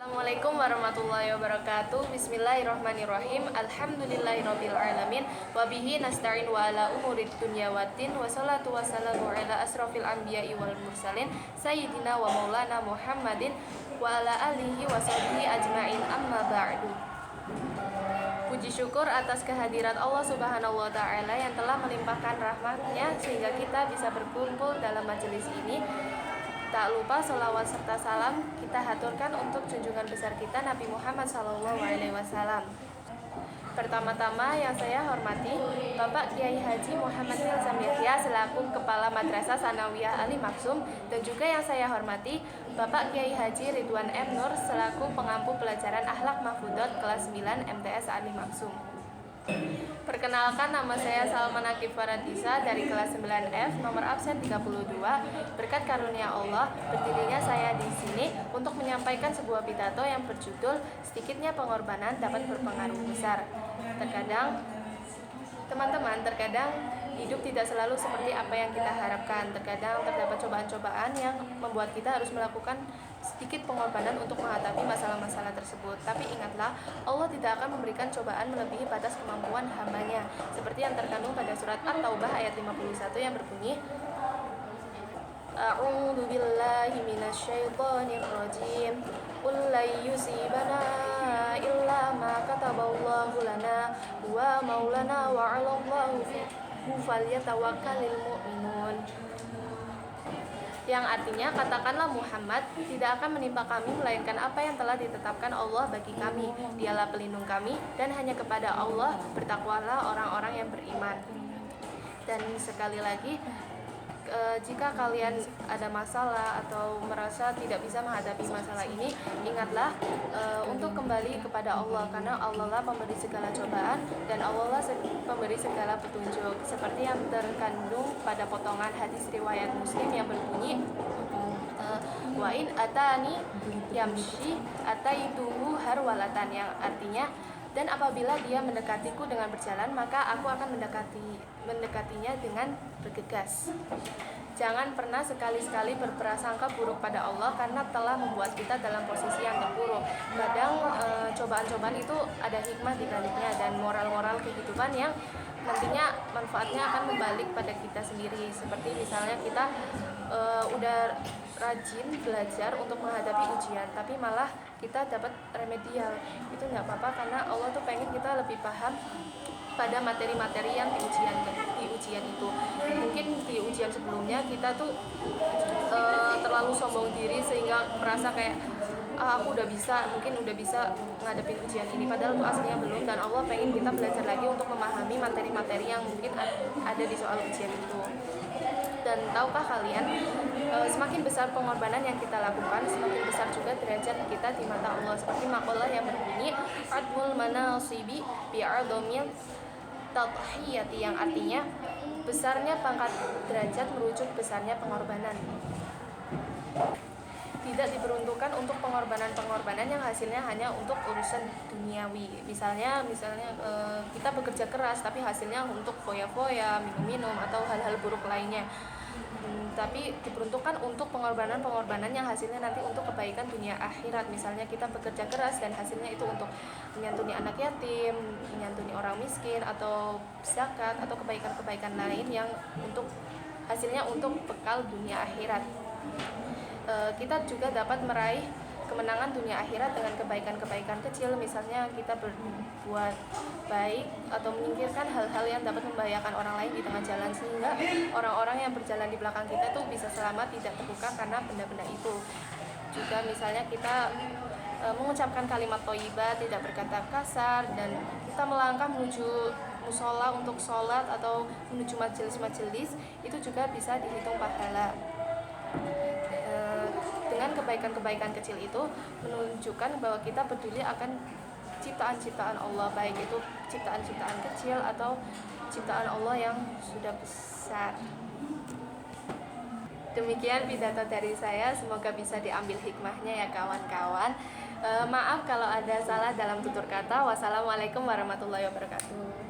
Assalamualaikum warahmatullahi wabarakatuh. Bismillahirrahmanirrahim. Alhamdulillahirabbil alamin. Wa bihi nasta'in wa ala umurid dunya waddin. Wassalatu wassalamu ala asrofil anbiya'i wal mursalin sayyidina wa maulana Muhammadin wa ala alihi wa sahbihi ajma'in, amma ba'du. Puji syukur atas kehadirat Allah Subhanahu wa taala yang telah melimpahkan rahmat-Nya sehingga kita bisa berkumpul dalam majelis ini. Tak lupa sholawat serta salam kita haturkan untuk junjungan besar kita Nabi Muhammad SAW. Pertama-tama yang saya hormati Bapak Kiai Haji Muhammad Ilzam Yahya selaku Kepala Madrasah Sanawiyah Ali Maksum, dan juga yang saya hormati Bapak Kiai Haji Ridwan M. Nur selaku Pengampu Pelajaran Akhlak Mahfudot kelas 9 MTS Ali Maksum. Perkenalkan, nama saya Salma Nakif Faradisa dari kelas 9F, nomor absen 32. Berkat karunia Allah, berdirinya saya di sini untuk menyampaikan sebuah pidato yang berjudul Sedikitnya Pengorbanan Dapat Berpengaruh Besar. Terkadang hidup tidak selalu seperti apa yang kita harapkan. Terkadang terdapat cobaan-cobaan yang membuat kita harus melakukan sedikit pengorbanan untuk menghadapi masalah-masalah tersebut. Tapi ingatlah, Allah tidak akan memberikan cobaan melebihi batas kemampuan hambanya, seperti yang terkandung pada surat At-Taubah ayat 51 yang berbunyi, A'udzu billahi minasyaitonir rajim. Qul la yusibana illa ma kataballahu lana wa maulana wa 'alallahi falyatawakkalul mu'minun. Yang artinya, katakanlah Muhammad, tidak akan menimpa kami melainkan apa yang telah ditetapkan Allah bagi kami. Dialah pelindung kami, dan hanya kepada Allah bertakwalah orang-orang yang beriman. Dan sekali lagi, jika kalian ada masalah atau merasa tidak bisa menghadapi masalah ini, ingatlah untuk kembali kepada Allah, karena Allah lah pemberi segala cobaan dan Allah lah pemberi segala petunjuk, seperti yang terkandung pada potongan hadis riwayat Muslim yang berbunyi, wa in atani yamshi ataituhu harwalatan, yang artinya, dan apabila dia mendekatiku dengan berjalan, maka aku akan mendekatinya dengan bergegas. Jangan pernah sekali-sekali berprasangka buruk pada Allah, karena telah membuat kita dalam posisi yang terpuruk. Kadang cobaan-cobaan itu ada hikmah di baliknya dan moral-moral kehidupan yang nantinya manfaatnya akan membalik pada kita sendiri. Seperti misalnya kita udah rajin belajar untuk menghadapi ujian, tapi malah kita dapat remedial. Itu nggak apa-apa, karena Allah tuh pengen kita lebih paham pada materi-materi yang di ujian itu. Mungkin di ujian sebelumnya kita tuh terlalu sombong diri sehingga merasa kayak aku udah bisa ngadepin ujian ini, padahal tuh aslinya belum. Dan Allah pengen kita belajar lagi untuk memahami materi-materi yang mungkin ada di soal ujian itu. Dan tahukah kalian, semakin besar pengorbanan yang kita lakukan, semakin besar juga derajat kita di mata Allah. Seperti maqalah yang berbunyi, admul manasibi bi'adhamil tadhiyati, yang artinya besarnya pangkat derajat merujuk besarnya pengorbanan. Tidak diperuntukkan untuk pengorbanan yang hasilnya hanya untuk urusan duniawi. Misalnya kita bekerja keras tapi hasilnya untuk foya-foya, minum-minum, atau hal-hal buruk lainnya. Tapi diperuntukkan untuk pengorbanan yang hasilnya nanti untuk kebaikan dunia akhirat. Misalnya kita bekerja keras dan hasilnya itu untuk menyantuni anak yatim, menyantuni orang miskin, atau zakat, atau kebaikan-kebaikan lain yang hasilnya untuk bekal dunia akhirat. Kita juga dapat meraih kemenangan dunia akhirat dengan kebaikan-kebaikan kecil. Misalnya kita berbuat baik atau menyingkirkan hal-hal yang dapat membahayakan orang lain di tengah jalan, sehingga orang-orang yang berjalan di belakang kita itu bisa selamat, tidak terluka karena benda-benda itu. Juga misalnya kita mengucapkan kalimat thayyibah, tidak berkata kasar, dan kita melangkah menuju musola untuk sholat atau menuju majelis-majelis, itu juga bisa dihitung pahala. Dengan kebaikan-kebaikan kecil itu menunjukkan bahwa kita peduli akan ciptaan-ciptaan Allah, baik itu ciptaan-ciptaan kecil atau ciptaan Allah yang sudah besar. Demikian pidato dari saya, semoga bisa diambil hikmahnya ya kawan-kawan. Maaf kalau ada salah dalam tutur kata. Wassalamualaikum warahmatullahi wabarakatuh.